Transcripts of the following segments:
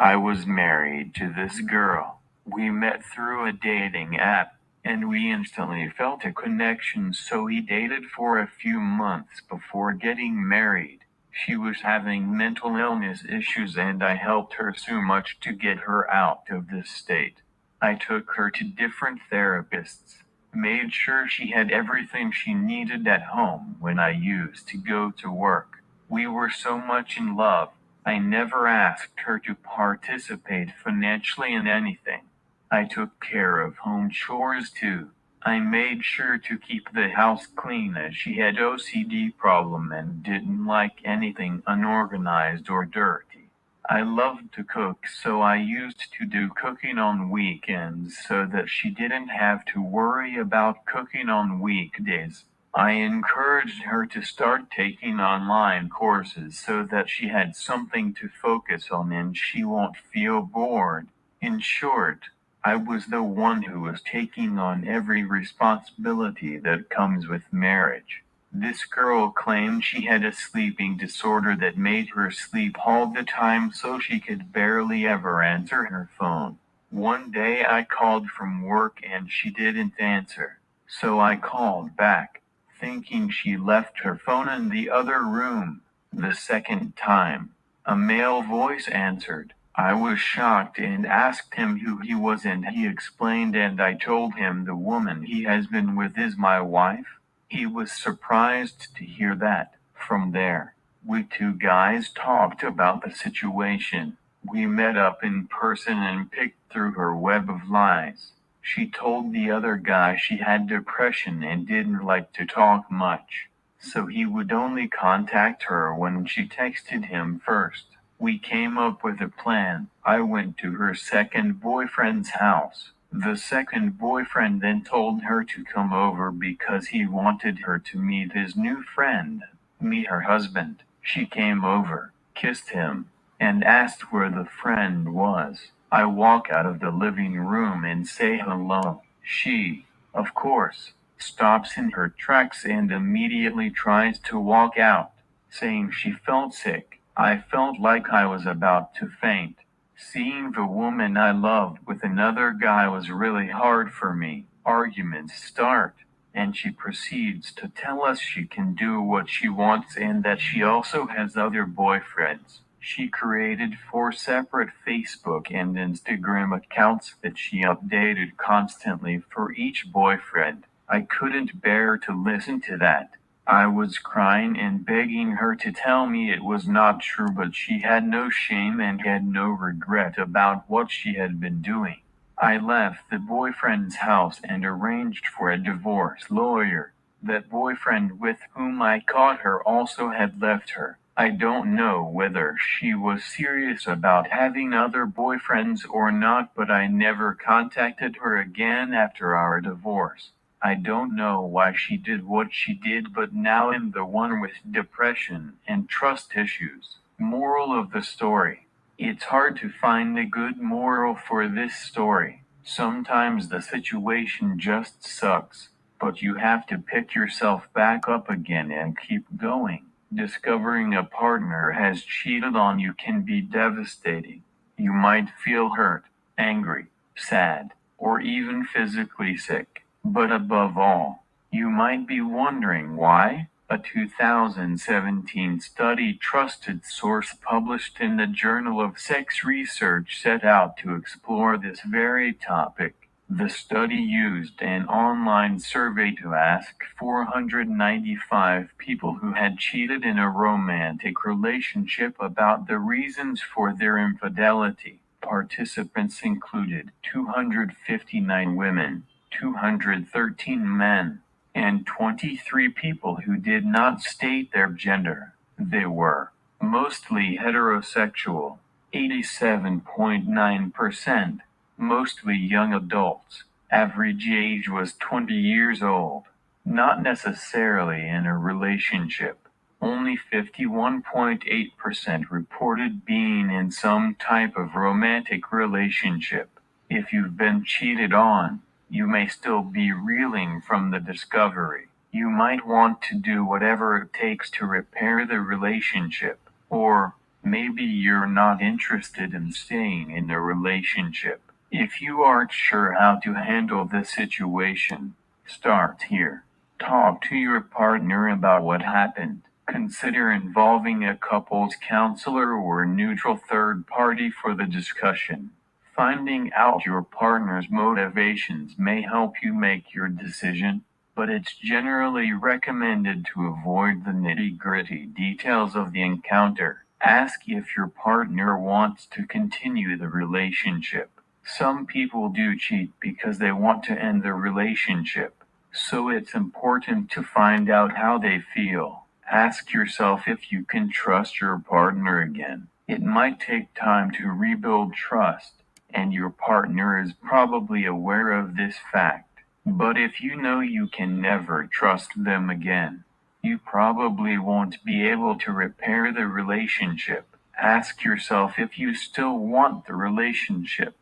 I was married to this girl. We met through a dating app, and we instantly felt a connection, so we dated for a few months before getting married. She was having mental illness issues, and I helped her so much to get her out of this state. I took her to different therapists, made sure she had everything she needed at home when I used to go to work. We were so much in love. I never asked her to participate financially in anything. I took care of home chores too. I made sure to keep the house clean, as she had OCD problem and didn't like anything unorganized or dirty. I loved to cook, so I used to do cooking on weekends so that she didn't have to worry about cooking on weekdays. I encouraged her to start taking online courses so that she had something to focus on and she won't feel bored. In short, I was the one who was taking on every responsibility that comes with marriage. This girl claimed she had a sleeping disorder that made her sleep all the time, so she could barely ever answer her phone. One day I called from work and she didn't answer, so I called back, thinking she left her phone in the other room. The second time, a male voice answered. I was shocked and asked him who he was, and he explained, and I told him the woman he has been with is my wife. He was surprised to hear that. From there, we two guys talked about the situation. We met up in person and picked through her web of lies. She told the other guy she had depression and didn't like to talk much, so he would only contact her when she texted him first. We came up with a plan. I went to her second boyfriend's house. The second boyfriend then told her to come over because he wanted her to meet his new friend, me, her husband. She came over, kissed him, and asked where the friend was. I walk out of the living room and say hello. She, of course, stops in her tracks and immediately tries to walk out, saying she felt sick. I felt like I was about to faint. Seeing the woman I loved with another guy was really hard for me. Arguments start, and she proceeds to tell us she can do what she wants and that she also has other boyfriends. She created 4 separate Facebook and Instagram accounts that she updated constantly for each boyfriend. I couldn't bear to listen to that. I was crying and begging her to tell me it was not true, but she had no shame and had no regret about what she had been doing. I left the boyfriend's house and arranged for a divorce lawyer. That boyfriend with whom I caught her also had left her. I don't know whether she was serious about having other boyfriends or not, but I never contacted her again after our divorce. I don't know why she did what she did, but now I'm the one with depression and trust issues. Moral of the story. It's hard to find a good moral for this story. Sometimes the situation just sucks, but you have to pick yourself back up again and keep going. Discovering a partner has cheated on you can be devastating. You might feel hurt, angry, sad, or even physically sick. But above all, you might be wondering why. A 2017 study trusted source published in the Journal of Sex Research set out to explore this very topic. The study used an online survey to ask 495 people who had cheated in a romantic relationship about the reasons for their infidelity. Participants included 259 women, 213 men, and 23 people who did not state their gender. They were mostly heterosexual, 87.9%, mostly young adults. Average age was 20 years old. Not necessarily in a relationship. Only 51.8% reported being in some type of romantic relationship. If you've been cheated on, you may still be reeling from the discovery. You might want to do whatever it takes to repair the relationship, or Maybe you're not interested in staying in a relationship. If you aren't sure how to handle the situation, start here. Talk to your partner about what happened. Consider involving a couples counselor or neutral third party for the discussion. Finding out your partner's motivations may help you make your decision, but it's generally recommended to avoid the nitty-gritty details of the encounter. Ask if your partner wants to continue the relationship. Some people do cheat because they want to end the relationship, so it's important to find out how they feel. Ask yourself if you can trust your partner again. It might take time to rebuild trust, and your partner is probably aware of this fact. But if you know you can never trust them again, you probably won't be able to repair the relationship. Ask yourself if you still want the relationship.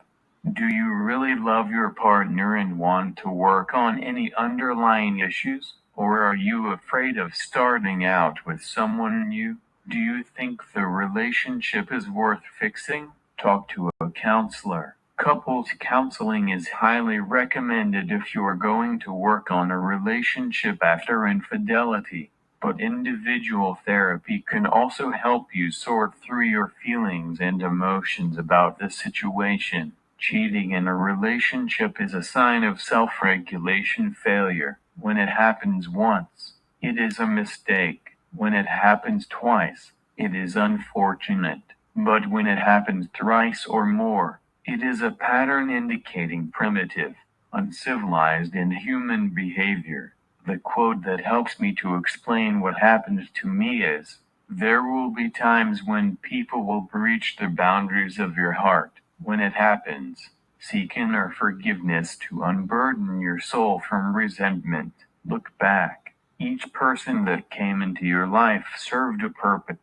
Do you really love your partner and want to work on any underlying issues? Or are you afraid of starting out with someone new? Do you think the relationship is worth fixing? Talk to a counselor. Couples counseling is highly recommended if you are going to work on a relationship after infidelity. But individual therapy can also help you sort through your feelings and emotions about the situation. Cheating in a relationship is a sign of self-regulation failure. When it happens once, it is a mistake. When it happens twice, it is unfortunate. But when it happens thrice or more, it is a pattern indicating primitive, uncivilized, inhuman behavior. The quote that helps me to explain what happens to me is, "There will be times when people will breach the boundaries of your heart. When it happens, seek inner forgiveness to unburden your soul from resentment. Look back. Each person that came into your life served a purpose.